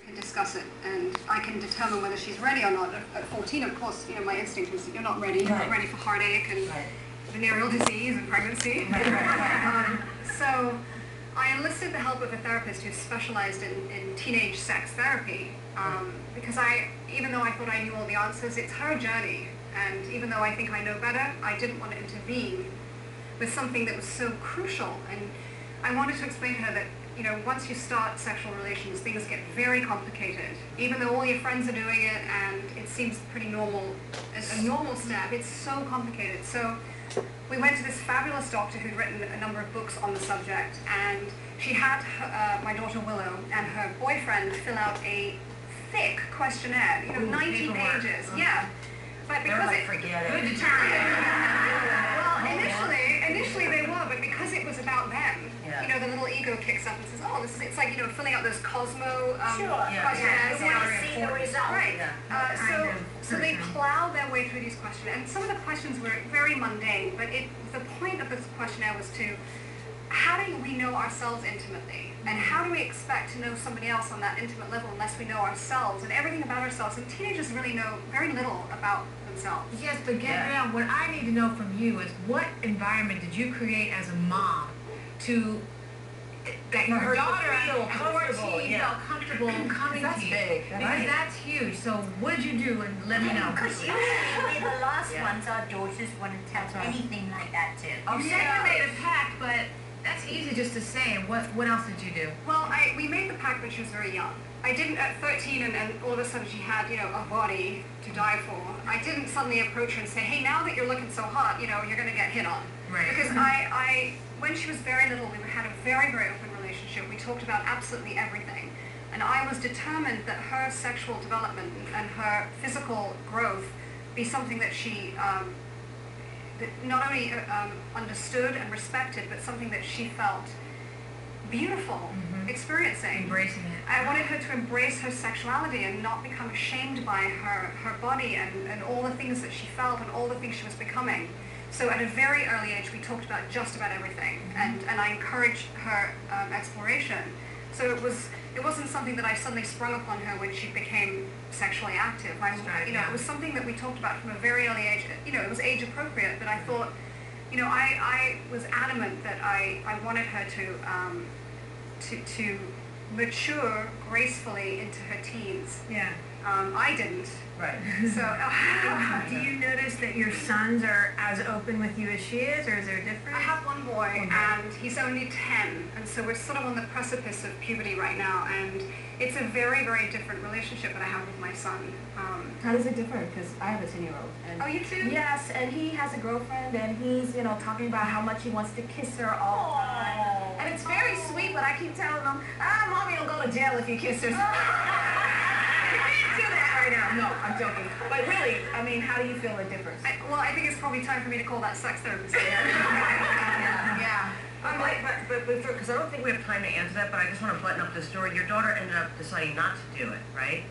can discuss it, and I can determine whether she's ready or not. At 14, of course, my instinct was, you're not ready. You're not ready for heartache and venereal disease and pregnancy. So I enlisted the help of a therapist who specialized in teenage sex therapy, because even though I thought I knew all the answers, it's her journey, and even though I think I know better, I didn't want to intervene with something that was so crucial. And I wanted to explain to her that once you start sexual relations, things get very complicated. Even though all your friends are doing it and it seems pretty normal, a normal step, it's so complicated. So we went to this fabulous doctor who'd written a number of books on the subject, and she had my daughter Willow and her boyfriend fill out a thick questionnaire, 90 pages. Yeah. But because forget it. Good determined. Well, initially they were, but because it was about them, the little ego kicks up and says, "Oh, it's like filling out those Cosmo questionnaires. You want to see the result." Right. So they plow their way through these questions, and some of the questions were very mundane. But the point of this questionnaire was to, how do we know ourselves intimately, and how do we expect to know somebody else on that intimate level unless we know ourselves and everything about ourselves? And teenagers really know very little about themselves. Yes, but Gabrielle, what I need to know from you is, what environment did you create as a mom to that your daughter at 14 felt comfortable coming to you? Big. Because that's huge. So what did you do? And let me know. Because usually we're the last ones our daughters want to tell anything like that to. You said you made a pact, but that's easy just to say. What else did you do? Well, we made the pact when she was very young. I didn't at 13, and all of a sudden she had, a body to die for. I didn't suddenly approach her and say, "Hey, now that you're looking so hot, you're going to get hit on." Right. Because when she was very little, we had a very, very open relationship. We talked about absolutely everything. And I was determined that her sexual development and her physical growth be something that she that not only understood and respected, but something that she felt beautiful experiencing. Embracing it. I wanted her to embrace her sexuality and not become ashamed by her body and all the things that she felt and all the things she was becoming. So at a very early age, we talked about just about everything, and I encouraged her exploration. So it wasn't something that I suddenly sprung upon her when she became sexually active. It was something that we talked about from a very early age. It was age appropriate, but I thought, I was adamant that I wanted her to mature gracefully into her teens. Yeah. I didn't. Right. So, do you notice that your sons are as open with you as she is, or is there a difference? I have one boy, and he's only 10, and so we're sort of on the precipice of puberty right now, and it's a very, very different relationship that I have with my son. How does it differ? Because I have a 10-year-old. Oh, you too? Yes, and he has a girlfriend, and he's, talking about how much he wants to kiss her all the time. And it's very sweet, but I keep telling him, Mommy will go to jail if you kiss her. You can't do that right now. No, I'm joking. But really, how do you feel the difference? I think it's probably time for me to call that sex therapist. Yeah. Because I don't think we have time to answer that, but I just want to button up the story. Your daughter ended up deciding not to do it, right?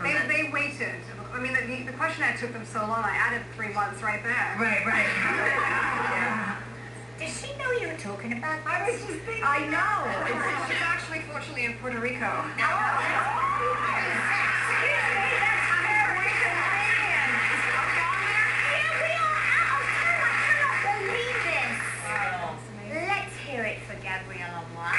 They waited. The questionnaire took them so long, I added 3 months right there. Right. Yeah. Does she know you were talking about this? I was just thinking. I know. She's actually, fortunately, in Puerto Rico. Let's hear it for Gabrielle Amar.